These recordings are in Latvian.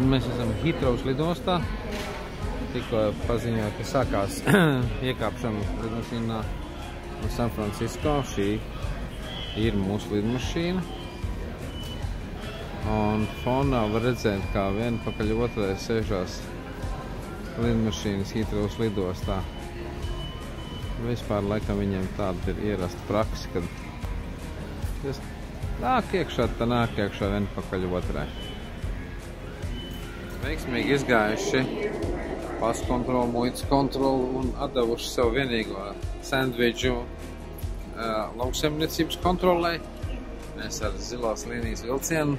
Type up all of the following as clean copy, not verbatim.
mēs esam Heathrow lidostā. Tikko paziņoja, ka sākās iekāpšana lidmašīnā no San Francisco. Šī ir mūsu lidmašīna. Un fonā var redzēt, kā viena pakaļ otrai sēžās lidmašīnas Heathrow lidostā. Vispār laikam viņiem tāda ir ierasta praksa, kad nāk iekšā viena pakaļ otrai. Veiksmīgi izgājuši pasu kontrolu, muitas kontrolu un atdevuši sev vienīgo sandviču lauksaimniecības kontrolē. Mēs ar zilās līnijas vilcienu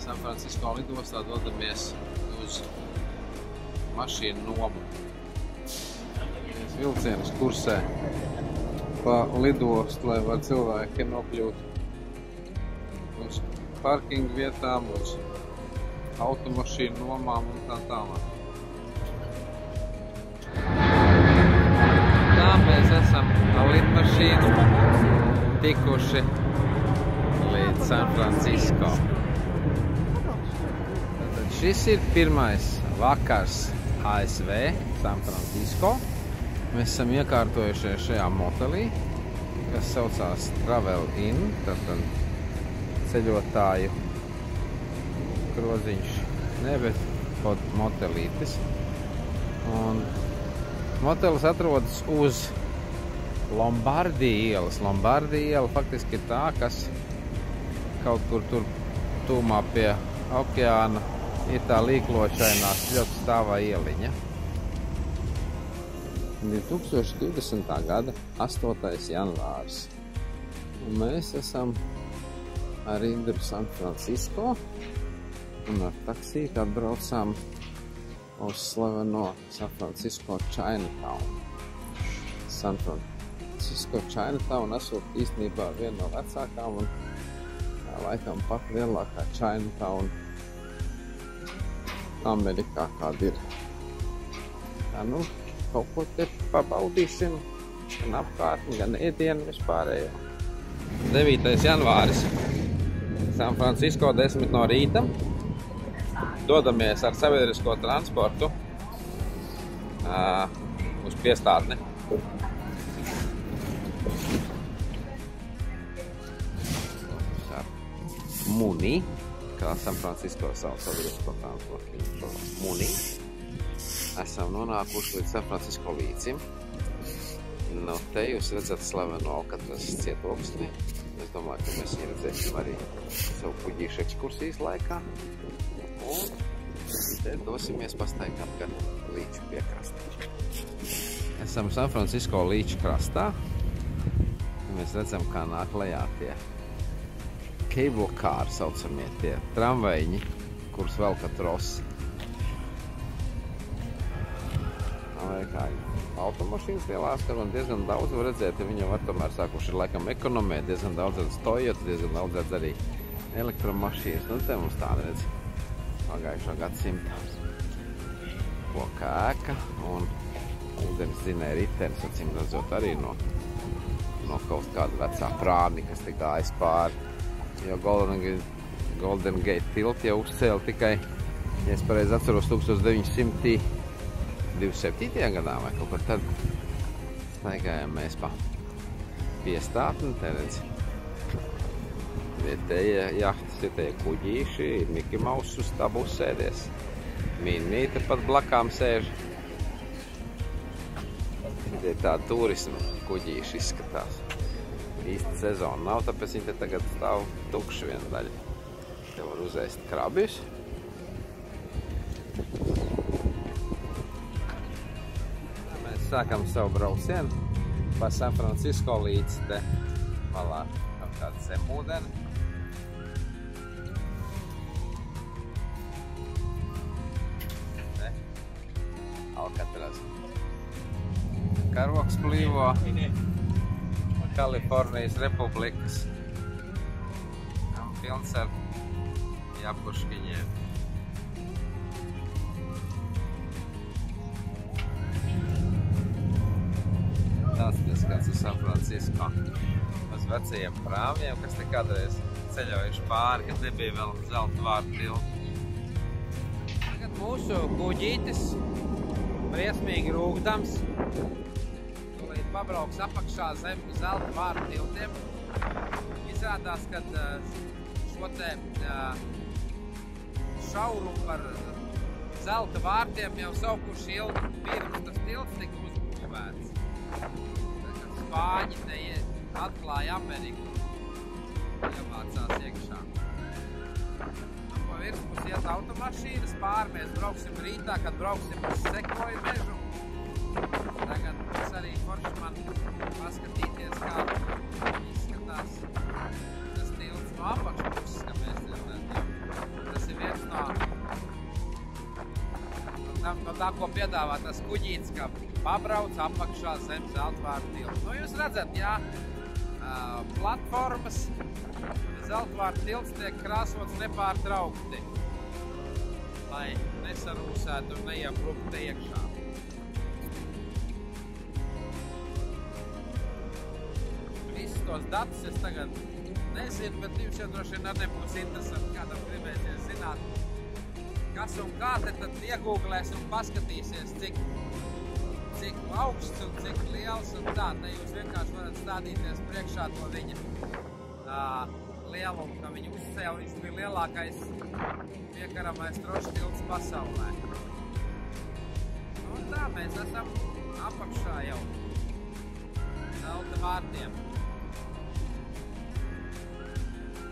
San Francisco lidostā dodamies uz mašīnu nomu. Vilciens kursē pa lidostu, lai var cilvēki nokļūt uz parkingu vietām, uz automašīnu nomām un tā tālāk. Tā mēs esam ar lidmašīnu tikuši līdz San Francisco. Tātad šis ir pirmais vakars ASV, San Francisco. Mēs esam iekārtojušies šajā motelī, kas saucās Travel Inn, tātad ceļotāju kroziņš, ne, bet pod motelītis. Un motelis atrodas uz Lombardija ielas. Lombardija iela faktiski ir tā, kas kaut kur tur tūmā pie okeāna ir tā līklošainā ļoti stāvā ieliņa. 2020. gada 8. janvārs. Un mēs esam ar rindu San Francisco un ar taksīti atbraucām uz slaveno San Francisco Chinatown. San Francisco Chinatown esot īstenībā viena no vecākām un laikam pat lielākā Chinatown Amerikā, kāda ir. Tā, nu, kaut ko te pabaudīsim, gan apkārtni, gan ēdienu vispārējo. 9. janvāris. San Francisco 10 no rīta. Dodamies ar sabiedrisko transportu uz piestātni. Ar Muni, kā San Francisco savu sabiedrisko transportu. Muni. Esam nonākuši līdz San Francisco līcim. No te jūs redzat slaveno Alcatraz cietoksni. Es domāju, ka mēs viņu redzēsim arī savu kuģīšu ekskursijas laikā. Un te dosimies pastaigāt gan līču piekrastā. Esam San Francisco līču krastā. Mēs redzam, kā nāk lejā tie cable car saucamie, tie tramvajņi, kurus velka trosi. Kā automašīnas lielās, kad man diezgan daudz var redzēt, ja viņam var tomēr sākuši laikam ekonomēt, diezgan daudz redz Toyota, diezgan daudz redz arī elektromašīnas. Nu, te mums tāda redz pagājušā gadsimta koka ēka un ūdens dzinēja ritenis, acīm redzot arī no kaut kāda vecā prāmi, kas tik gājas pāri. Jo Golden Gate tilti jau uzcēla tikai, ja es pareizi atceros, 1927. gadā vai kaut kur tad staigājām mēs pa piestātni, te redz vietējie jahtas, vietējie kuģīši, Miki Maus uz tabu uzsēdies, Minīte pat blakām sēž. Tie tā turisma kuģīši izskatās. Īsta sezona nav, tāpēc viņi te tagad stāv tukši viena daļa. Te var uzēst krabjus. Sākam savu braucienu pa San Francisco līdz te malā kaut kāda zemūdeni. Te Alcatraz. Karoks plīvo Kalifornijas Republikas. Pilns ar japuškiņiem. Tāds skats uz San Francisco. Uz vecajiem prāmjiem, kas te kādreiz ceļojuši pāri, kad nebija vēl zelta vārtu tilti. mūsu kuģītis, briesmīgi rūgdams, tūlīt pabrauks apakšā zem Zelta vārtu tiltiem. Izrādās, kad šo te šaurumu par Zelta vārtiem jau saukuši ilgi pirms tas tilts tika uzbūvēts. Kad Spāņi te atklāja Ameriku, ievācās iekšā. Pa virsmus iet automašīnas, pāri mēs brauksim rītā, kad brauksim uz Sekoju mežu. Tagad mums arī forši man paskatīties, kā izskatās tas tilts no apakšpuses, ka mēs redzam. Tas ir viens no tā, ko piedāvā tas kuģītis, ka pabrauc apakšā zem Zelta vārtu tiltu. Nu, jūs redzat, jā, platformas, Zelta vārtu tilts tiek krāsots nepārtraukti, lai nesarūsētu un neiebruktu iekšā. Visus tos datus es tagad nezinu, bet jums jau droši vien nebūs interesanti, kādam gribēsies zināt, kas un kā te tad iegūglēs un paskatīsies, cik augsts un cik liels un tā. Te jūs vienkārši varat stādīties priekšā to viņa lielumu, ka viņu uzcēla, viņš bija lielākais piekaramais drošs tilts pasaulē. Un tā, mēs esam apakšā jau Zelta vārtiem.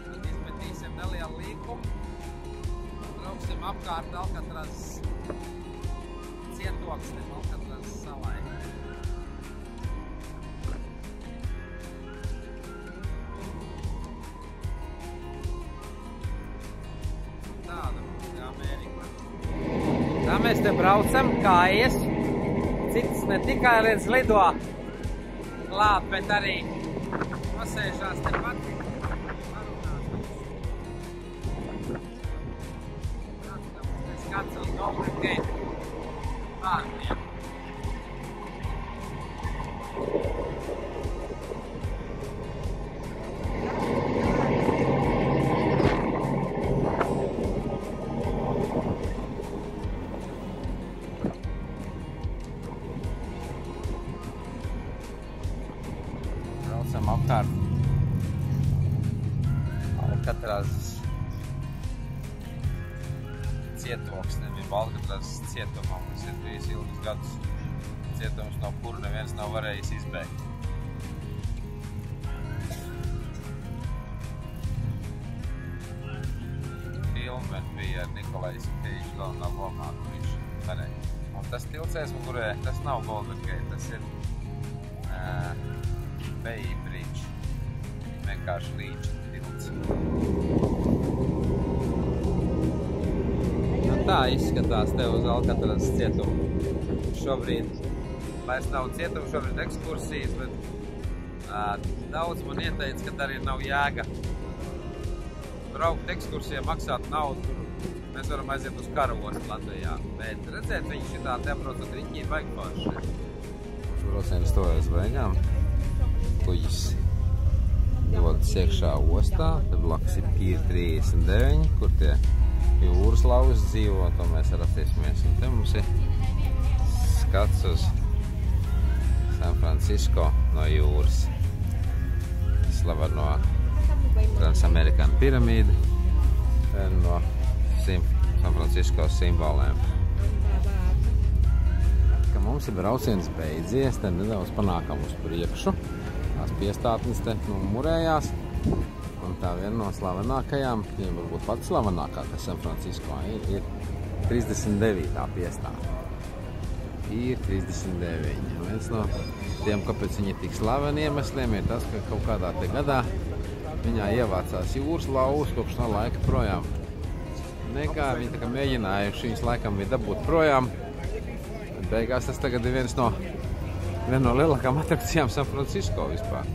Tad izmetīsim nelielu līkumu. Brauksim apkārt Alkatrazes cietoksnim, Alkatrazes salai. Tāda mums ir Amerika. Tā mēs te braucam, kājies. Cits ne tikai līdz lido klāt, bet arī nosēžās tepat. Kāds ir Golden Gate vārtiem. Braucam apkārt Alkatrazes cietoksnim, jeb Alkatrazes cietumam, kas ir bijis ilgus gadus cietums, no kura neviens nav varējis izbēgt. Filma bija ar Nikolais Keidžu galvenā lomā, kur viņš varēja. Un tas tilts aizmugurē, tas nav Golden Gate, tas ir Bay Bridge, vienkārši līča tilts. Tā izskatās te uz Alkatrazes cietumu. Šobrīd vairs nav cietuma, šobrīd ekskursijas, bet daudz man ieteica, ka arī nav jēga braukt ekskursijā, maksāt naudu, kur mēs varam aiziet uz karaostu Latvijā. Bet redzēt, viņi šitā te apbraucot riņķī baigi forši. Brauciens tojas beigām. Kuģis dodas iekšā ostā, te blakus ir Pier 39, kur tie jūras lauzi dzīvo, to mēs ratīsimies. Un te mums ir skats uz San Francisco no jūras. Slaveno Transamerikāna piramīda, no San Francisco simbolēm. Ka mums ir brauciens beidzies, tad nedaudz panākam uz priekšu. Tās piestātnes te murējās. Un tā viena no slavenākajām, ja varbūt pats slavenākā, kas San Francisco ir 39. piestātne. Ir 39. Viens no tiem, kāpēc viņi ir tik slaveni iemesliem, ir tas, ka kaut kādā te gadā viņā ievācās jūras lauvas, kopš tā laika projām. Nekā viņi tā kā mēģinājuši, viņas laikam bija dabūt projām. Bet beigās tas tagad ir viena no lielākām atrakcijām San Francisco vispār.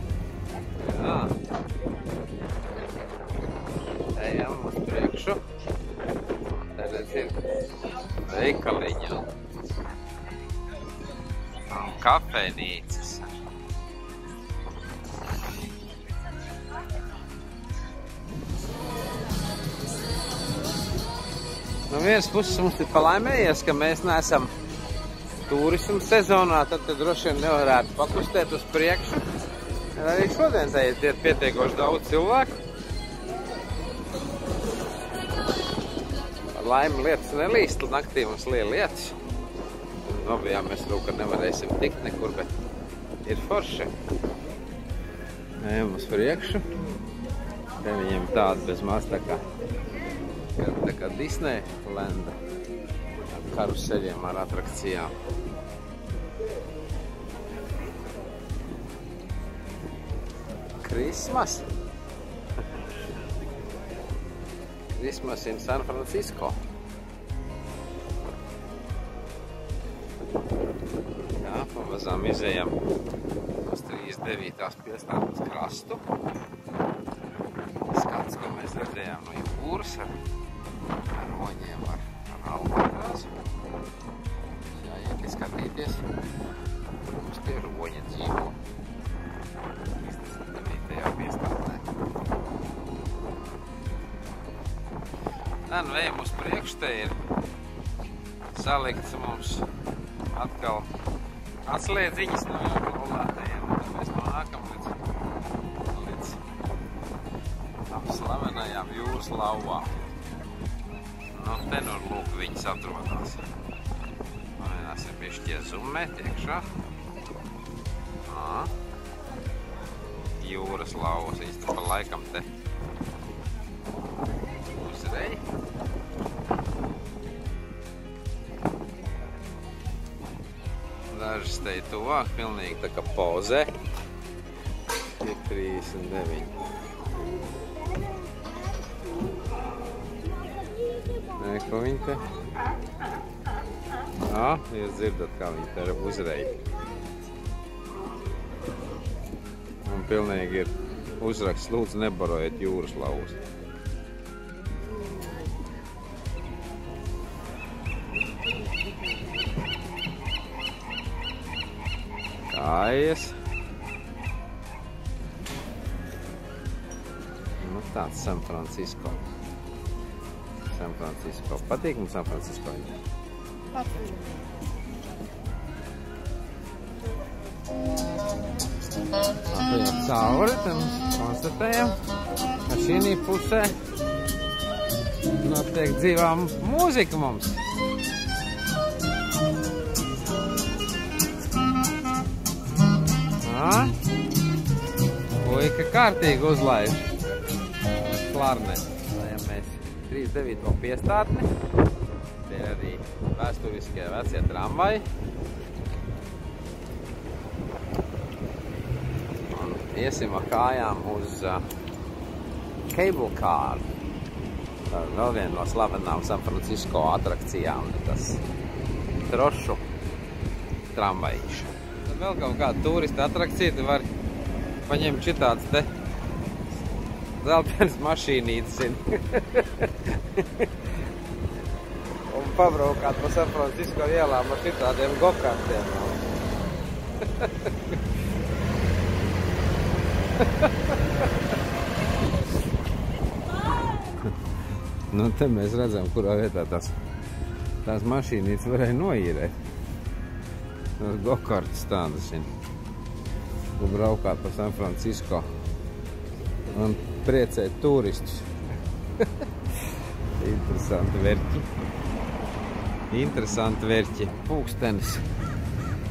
Jā. Ejam uz priekšu. Tad ir veikaliņi un kafejnīcas. No vienas puses mums ir palaimējies, ka mēs neesam turismu sezonā, tad droši vien nevarētu pakustēt uz priekšu. Arī šodien te ir pietiekoši daudz cilvēku. Ar laimi lietas nelīst, naktī mums lija lietas. Nobijām mēs rūk, ka nevarēsim tikt nekur, bet ir forši. Ejam uz priekšu. Te viņiem tāda bez maz tā kā Disney lenda ar karuseļiem, ar atrakcijām. Christmas. Christmas in San Francisco. Jā, pamazām izejam uz 39. piestātnes krastu. Skats, ko mēs redzējām no jūras ar roņiem, ar albatrāsu. Jāiet izskatīties. Mums tie roņi dzīvo 39. piestātnē. Nu, ejam uz priekšu, te ir salikts mums atkal atslēdziņas no jaunlaulātajiem. Tad mēs nonākam līdz slavenajām jūras lauvām. Nu, te nu lūk viņas atrodās. Mēģināsim bišķi iezumēt iekšā. Jūras lauvas, viņas te pa laikam te uzreļ. Dažas te ir tuvāk, pilnīgi tā kā pozē. Ir 39. Nē, ko viņi te? Jā, jūs dzirdat, kā viņi te uzreļ. Un pilnīgi ir uzraksts, lūdzu nebarojiet jūras lauvas. Kājas. Nu, tāds San Francisco. San Francisco. Patīk mums San Francisco? Patīk. Atejam cauri, te mums konstatējam, ka šī pusē notiek dzīvā mūzika mums. Puika kārtīgi uzlaiž klarneti. Tajam mēs 39. piestātni. Tie ir arī vēsturiskie vecie tramvaji. Un iesim ar kājām uz cable car. Tā vēl viena no slavenām San Francisco atrakcijām. Tas trošu tramvajiņš. Tad vēl kaut kāda turista atrakcija, tu var paņemt šitāds te zeltens mašīnītes un pabraukāt pa San Francisco ielām ar šitādiem gokartiem. Nu, te mēs redzam, kurā vietā tās mašīnītes varēja noīrēt. Tas gokartu stādas šim. Un braukāt pa San Francisco un priecēt turistus. Interesanti verķi. Interesanti verķi. Pūkstenis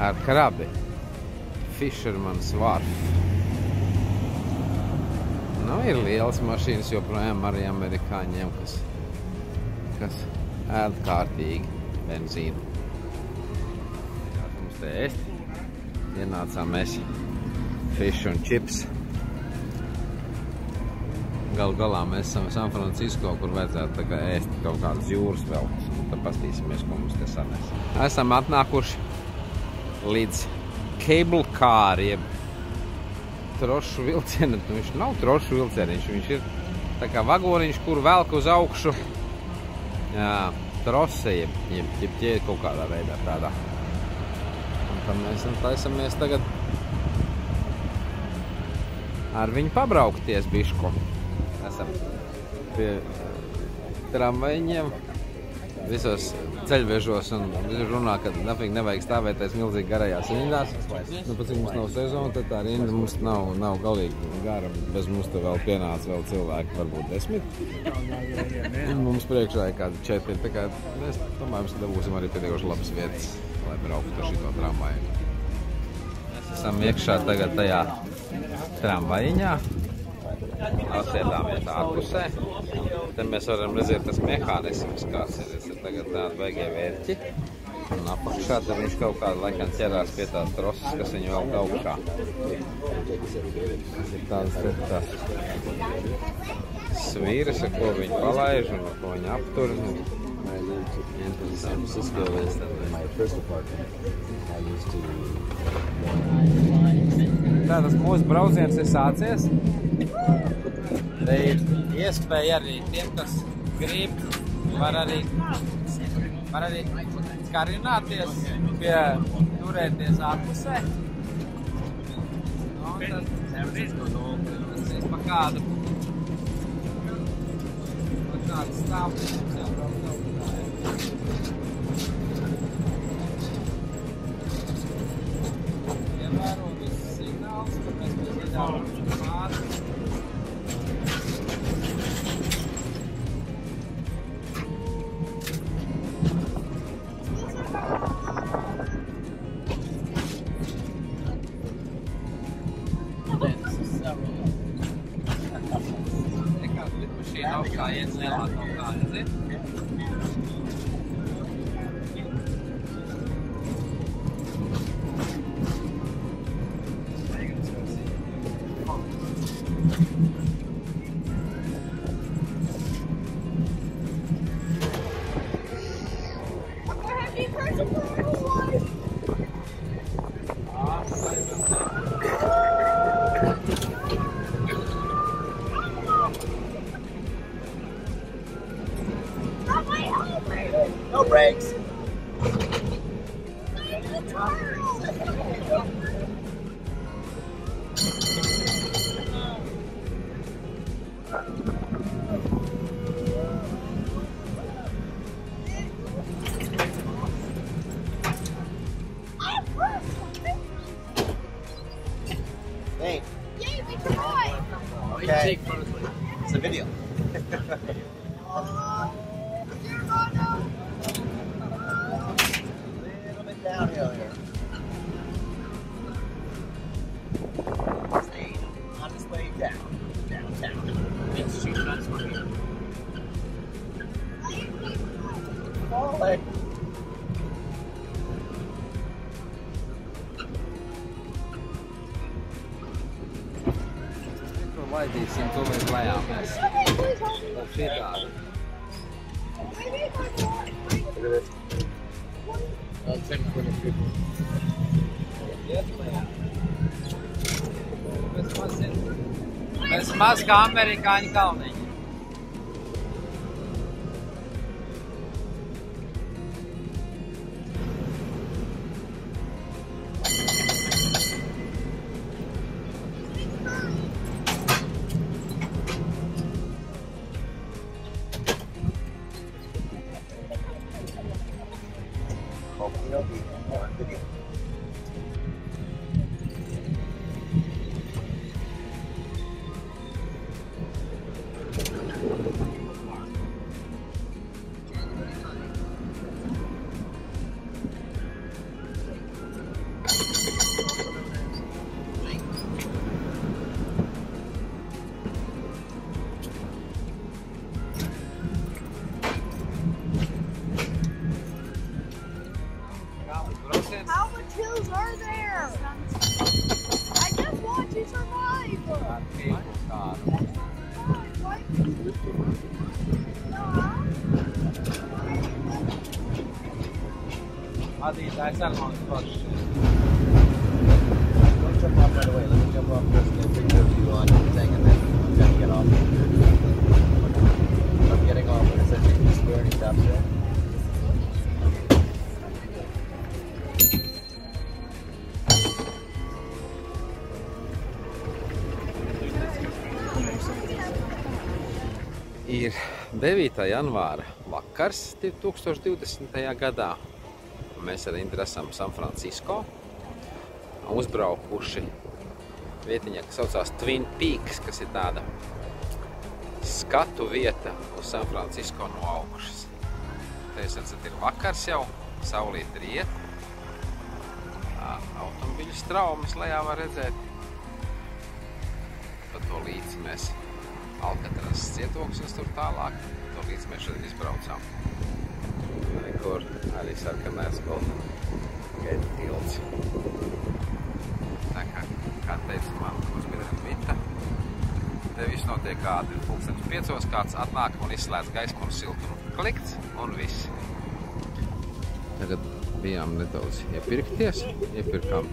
ar krabi. Fisherman's Wharf. Nu, ir lielas mašīnas joprojām arī amerikāņiem, kas ēd kārtīgi benzīnu. Mums te ēst. Ienācām mēs fish un chips. Galu galā mēs esam San Francisco, kur vajadzētu tā kā ēst kaut kādas jūras veltes. Tad pastīsimies, ko mums te sanēs. Esam atnākuši līdz cable car, jeb trošu vilcienu. Viņš nav trošu vilcieniņš, viņš ir tā kā vagoniņš, kur velk uz augšu trose, jeb ķēdi kaut kādā veidā tādā. Un tad mēs taisamies tagad ar viņu pabraukties bišķi. Esam pie tramvajiņiem visos ceļvežos un runā, ka nevajag stāvēties milzīgi garajās rindās. Nu, pat cik mums nav sezona, tad tā rinda mums nav galīgi gara. Bez mums te vēl pienāca vēl cilvēki, varbūt 10. Mums priekšā ir kādi 4. Tā kā mēs domājam, ka dabūsim arī pietiekoši labas vietas, lai brauktu ar šito tramvaju. Mēs esam iekšā tagad tajā tramvajiņā. Apsēdāmies ārpusē. Te mēs varam redzēt tas mehānisms, kāds ir. Tas ir tagad tādi baigie vērķi. Un apakšā tad viņš kaut kādu laikam ķerās pie tās troses, kas viņu velk augšā. Tas ir tāds svīras, ar ko viņi palaiž un ar ko viņi aptur. Tātad mūsu brauciens ir sācies. Te ir iespēja arī tiem, kas grib, var arī karināties, turēties ārpusē. Nu, tad tas pa kādu stāvu mums jābrauc augstā. Ievēro visus signālus, ka mēs izdarām pāri. Augstā iet lielā kaut kāda, zin? No brakes. Hey. Yay, we tried! Okay. It's a video. Downhill here. Staying on his way downtown. It's shoot, that's what we falling. Laidīsim tūlīt lejā mēs. Šitādi. Look at this. Mēs maz kā amerikāņu kalniņi. Video. How much hills are there? I just want to survive! Vadītājs ar mums forši. Don't jump off right away. Let me jump off first and get a picture of you on the thing and then I'm going to get off. I'm getting off and it says you can swear and he stops there. Ir 9. janvāra vakars 2020. gadā. Mēs ar Indru esam San Francisco uzbraukuši vietiņā, kas saucās Twin Peaks, kas ir tāda skatu vieta uz San Francisco no augšas. Te jūs redzat, ir vakars jau, saulīt riet. Automobiļu straumes lejā var redzēt. Pa to līdzi mēs Alcatraz cietoksnis tur tālāk. To līdz mēs šodien izbraucām. Kur arī sarkanais gaita tilts. Tā kā teica man, uzbiedriem Vita, te viss notiek ātri. 5:00 kāds atnāk un izslēdz gaismu un siltumu. Klikts un viss. Tagad bijām nedaudz iepirkties. Iepirkām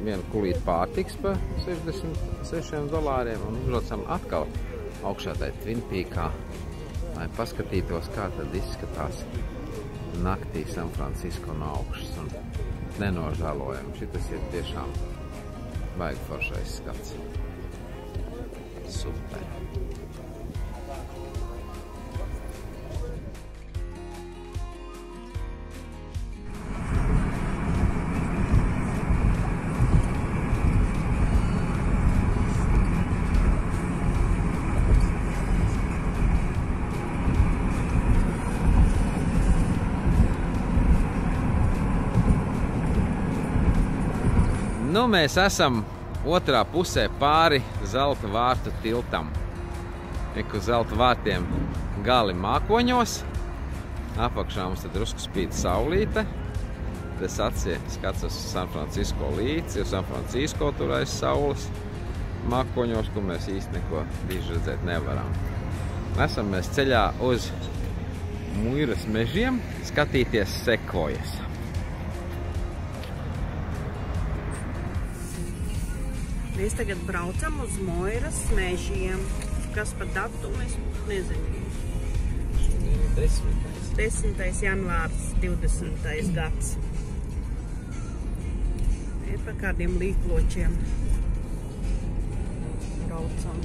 vienu kulīti pārtiks par $66 un uzbraucam atkal augšā tai Twin Peakā, lai paskatītos, kā tad izskatās naktī San Francisco no augšas un nenožēlojam. Šitas ir tiešām baigi foršais skats. Super. Nu, mēs esam otrā pusē pāri Zelta vārtu tiltam. Uz Zelta vārtiem gali mākoņos. Apakšā mums tad drusku spīd saulīte. Tas skats uz San Francisco līdzi, jo San Francisco tur aiz saules mākoņos, kur mēs īsti neko diži redzēt nevaram. Esam mēs ceļā uz Muiras mežiem skatīties sekvojas. Mēs tagad braucam uz Muiras mežiem. Kas par datumu es nezinu. 10. janvārs 20. gads. Ir par kādiem līkločiem. Braucam.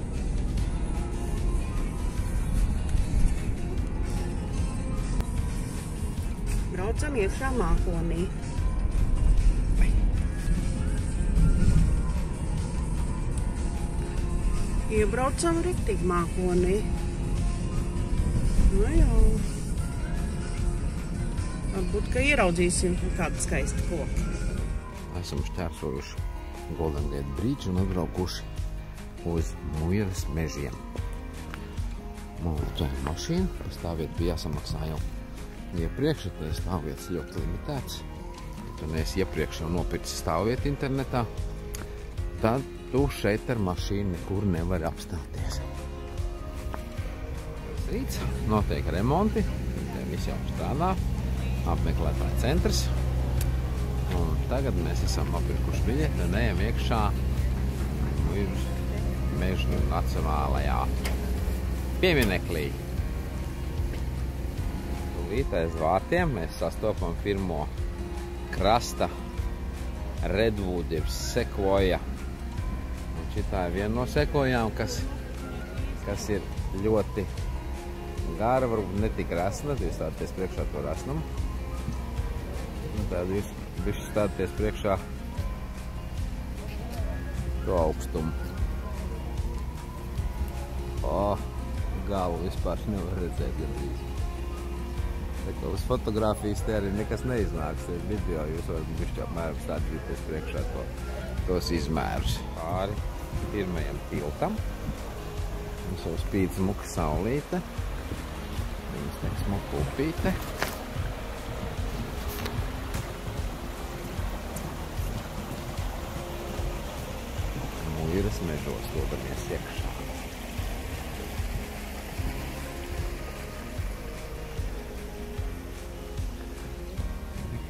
Braucam iekšā mākonī. Iebraucam riktīgi mākonī. Nu jau. Varbūt, ka ieraudzīsim kādu skaistu koku. Esam šķērsojuši Golden Gate Bridge un atbraukuši uz Muiras mežiem. Mums mašīna, stāvvieta bija jāsamaksā jau iepriekš, te stāvvietas ļoti limitēts. Ja tu neesi iepriekš jau nopirci stāvvietu internetā, tad tu šeit ar mašīnu nekur nevari apstāties. Rīts notiek remonti, te viss jau strādā, apmeklētāju centrs. Un tagad mēs esam nopirkuši biļeti un ejam iekšā Muiras mežu nacionālajā piemineklī. Tūlīt aiz vārtiem mēs sastopam pirmo krasta redwood, jeb sekvoja. Šitā ir viena no sekojām, kas ir ļoti gara, varbūt ne tik rasna. Jūs stāties priekšā to rasnumu. Un tad jūs bišķi stāties priekšā to augstumu. Galu vispār nevar redzēt. Tā kā uz fotogrāfijas te arī nekas neiznāks. Video jūs varat bišķi apmēram stāties priekšā tos izmērus. Pāri pirmajam tiltam. Mums jau spīd smuka saulīte. Viņas tiek smuka upīte. Muiras mežos dodamies iekšā.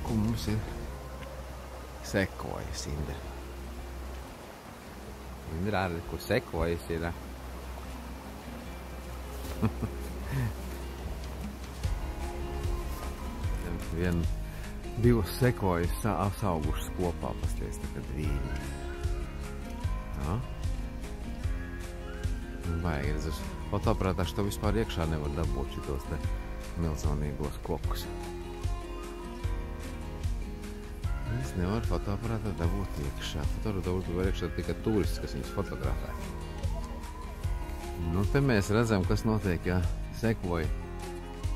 Kur mums ir sekvojas, Indra? Indra arī, kur sekvojas ir. Divas sekvojas saugušas kopā, pasties tagad vīni. Vajag uz fotoaparātā šo vispār iekšā nevar dabūt šitos te milzonīgos kokus. Es nevaru fotoaparātā dabūt iekšā. Fotoaparātā var iekšā tikai turists, kas viņus fotografē. Nu, te mēs redzam, kas notiek, ja sekvoja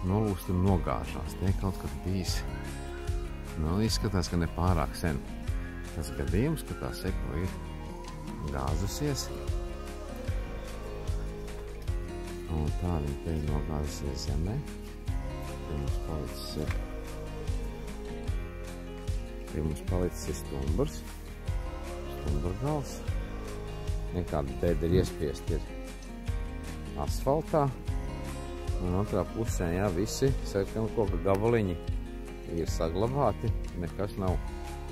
nolūst un nogāžās. Te kaut kad bijis. Nu, izskatās, ka ne pārāk sen. Tas gadījums, ka tā sekvoja ir gāzusies. Un tā viņa te ir nogāzusies zemē. Te mums palicis stumbrs. Stumburgals. Nekāda bēda ir iespiest ir asfaltā. Un otrā pusē, jā, visi sarkanu koka gabaliņi ir saglabāti. Nekas nav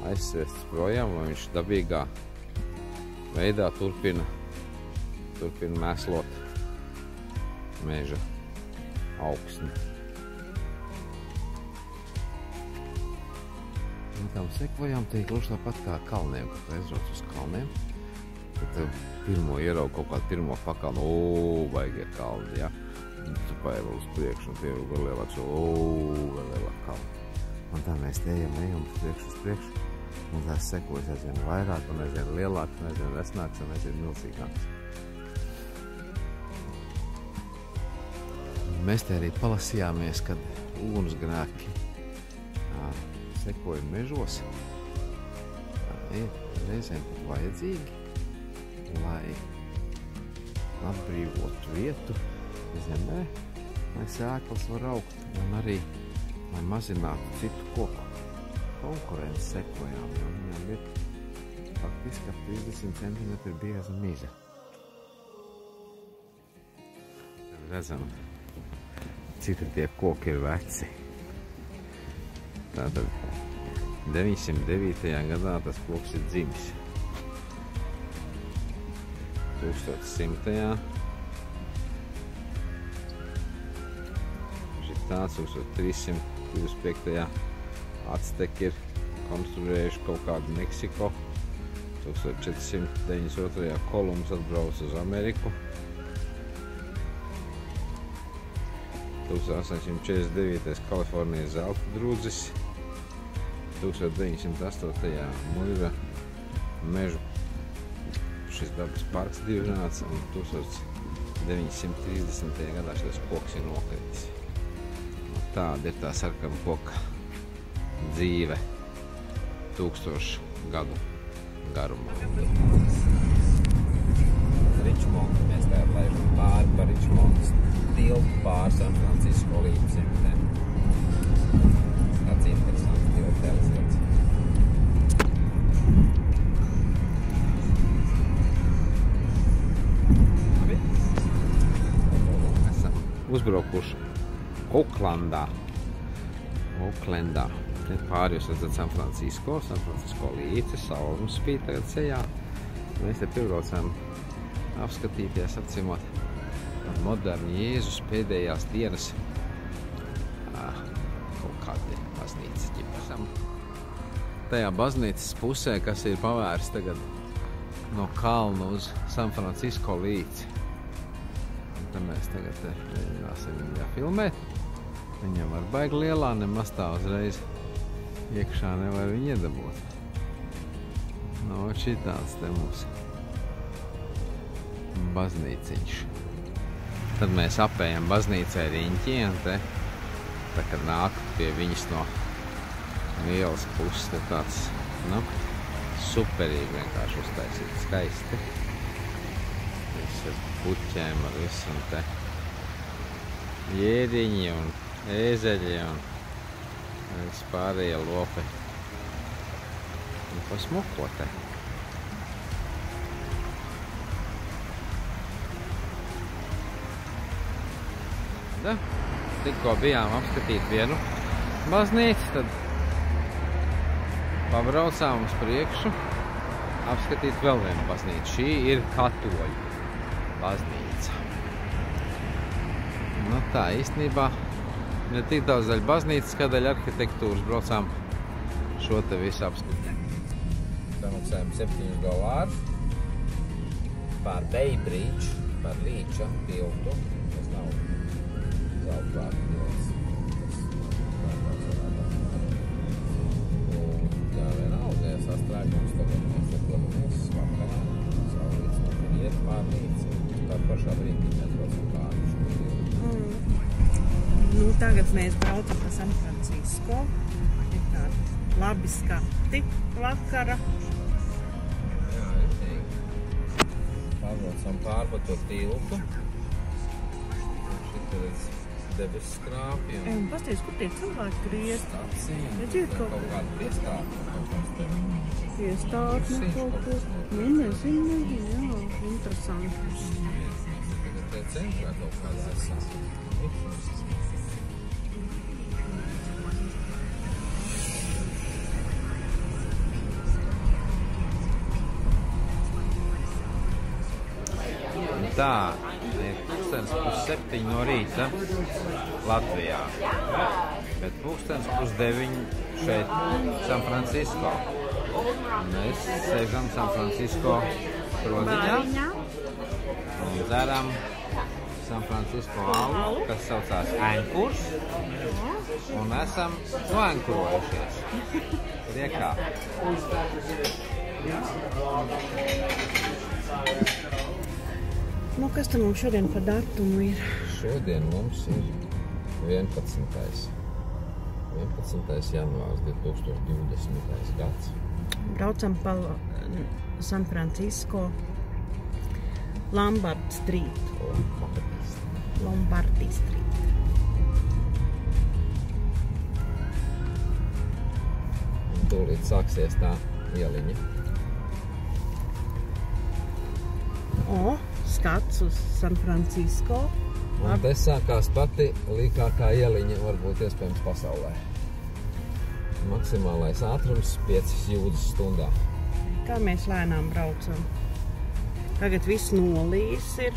aizsviests projām, lai viņš dabīgā veidā turpina mēslot meža augsni. Un tām sekvojām te ir gluži tāpat kā kalniem, kad aizbrauc uz kalniem. Tad pirmo ieraugu kaut kādu pirmo pakalnu, vajag ir kalni, ja? Un tu paēl uz priekšu, un tie ir vēl lielāks, vēl lielāk kalni. Un tā mēs te ejam uz priekšu, un tās sekvojas aizvien vairāk, un aizvien lielāks, un aizvien resnāks, un aizvien milzīgāks. Mēs te arī palasījāmies, kad ugunsgrēki sekoja mežos. Ir reizēm pat vajadzīgi, lai atbrīvotu vietu zemē, lai sēklas var augt, un arī, lai mazinātu citu koku konkurences sekojām, jo viņām ir faktiski ap 30 cm bieza miža. Redzam, citi tie koki ir veci. Tātad 909. gadā tas koks ir dzimis. 1100. Šitāds 1325. Acteki ir konstruējuši kaut kādu Meksiko. 1492. Kolumbs atbrauc uz Ameriku. 1849. Kalifornijas zelta drūdzis. 1908. Muira mežu šis dabas parks divināts, un 1930. gadā šis koks ir nokritis. Tāda ir tā sarkanu koka dzīve 1000 gadu garumā. Ričmonds, mēs tā laižam pāri par Ričmondas tiltu pāri San Francisco līdz zemtēm. Tāds interesants tilts. Esam uzbraukuši Oklandā. Te pāri jūs redzat San Francisco līci, saule mums spīd tagad sejā. Mēs te piebraucām apskatīties, atcīmot moderni Jēzus pēdējās dienas kaut kādi baznīcas ģipasam. Tajā baznīcas pusē, kas ir pavērsta tagad no kalna uz San Francisco līci. Un te mēs tagad mēģināsim viņā filmēt. Viņa var baigi lielā, nemaz tā uzreiz iekšā nevar viņu iedabūt. No šitāds te mums baznīciņš. Tad mēs apējam baznīcai riņķi, un te, tā kad nāk pie viņas no ielas puses, te tāds, nu, superīgi vienkārši uztaisīt, skaisti. Viss ar puķēm, ar visu, un te jēriņi un ēzeļi un vispārējie lopi. Un pasmuko te. Tikko bijām apskatīt vienu baznīcu, tad pabraucām uz priekšu apskatīt vēl vienu baznīcu. Šī ir katoļu baznīca. Nu tā, īstenībā ne tik daudz daļa baznīcas, kā daļa arhitektūras braucām šo te visu apskatīt. Samaksājam $7 pār Bay Bridge. par Līča tiltu, kas nav zeltkārtījos. Un jā, vienalga, ja sastrēgums, tagad mēs atlabamies vakarā, saulīts vakar iet pār Līci. Tā pašā brīdī mēs braucam pāri šo tiltu. Nu, tagad mēs braucam pa San Francisco. Ir tādi labi skati vakara. Jā, ir teikt. Pārbraucam pār pa to tiltu. Un šeit ir debes skrāpji. Un pasties, kur tie cilvēki tur iet? Stacija. Redziet, Kaut kāda piestātne. Piestātne kaut kur. Nu, nezinu, jā, interesanti. Tagad te centrā kaut kāds esam. Tā, ir 6:30 no rīta Latvijā, bet 8:30 šeit San Francisco. Mēs sēžam San Francisco kroziņā un dzeram San Francisco alu, kas saucās Ankurs, un esam noankurojušies riekā. Nu, kas tad mums šodien par datumu ir? Šodien mums ir 11. janvārs 2020. gads. Braucam pa San Francisco Lombard Street. Lombardi Street. Un tūlīt sāksies tā ieliņa. O, skats uz San Francisco. Un te sākās pati līkākā ieliņa varbūt iespējams pasaulē. Maksimālais ātrums 5 jūdzes stundā. Kā mēs lēnām braucam. Tagad viss nolīs ir.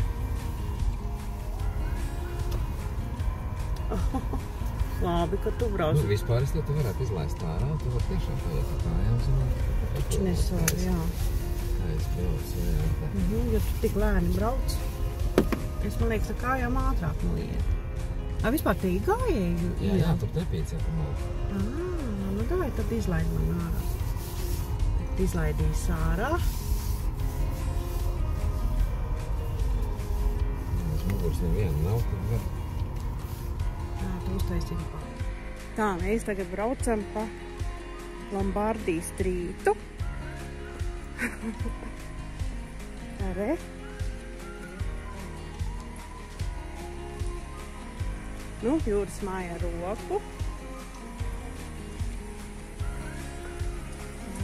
Labi, ka tu brauc. Nu, vispār es to tu varētu izlaist ārā, tu var tiešām paiet ar kājām, zināt. Taču nesavar, jā. Aizbrauc, jā. Ja tu tik lēni brauc, es man liekas, ar kājām ātrāk noiet. Vispār tie ir gājēji? Jā, tur nepīciet mal. Nu dāj, tad izlaid man ārā. Izlaidīs ārā. Es muguras nevienu nav, tad var. Jā, tu uztaisīji pār. Tā, mēs tagad braucam pa Lombardi Streetu. Re. Nu, Jūras māja roku.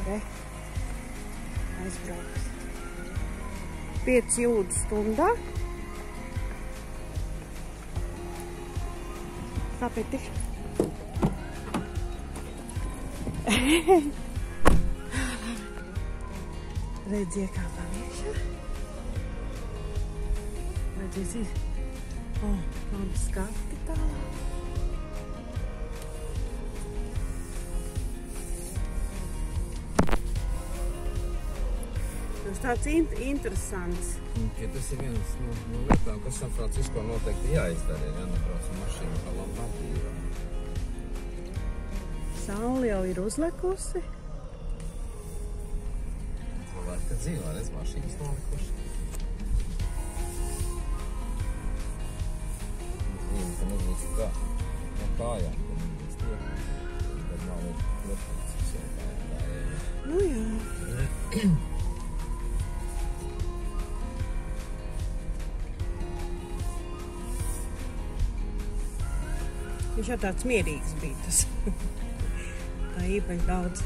Re. Aizbrauks. 5 jūdzes stundā. Sapeti. Redz, iekāpām iekšā. Redzēs, labi skati tālāk. Tas tāds interesants. Ja tas ir viens no lietām, kas San Francisco noteikti jāizdara, ja nebrauc mašīnu pa Lombardiju. Saule jau ir uzlekusi. Cilvēki, kad dzīvo, redz mašīnas nolikuši. Zīme, ka nebūs kā no kājām, ka nebūs tiek. Tad nav ļoti jau kājām. Nu jā. Viņš jau tāds mierīgs bija tas. Tā īpaši daudz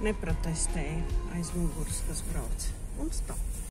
neprotestēja aiz muguras, kas brauc. Un stop.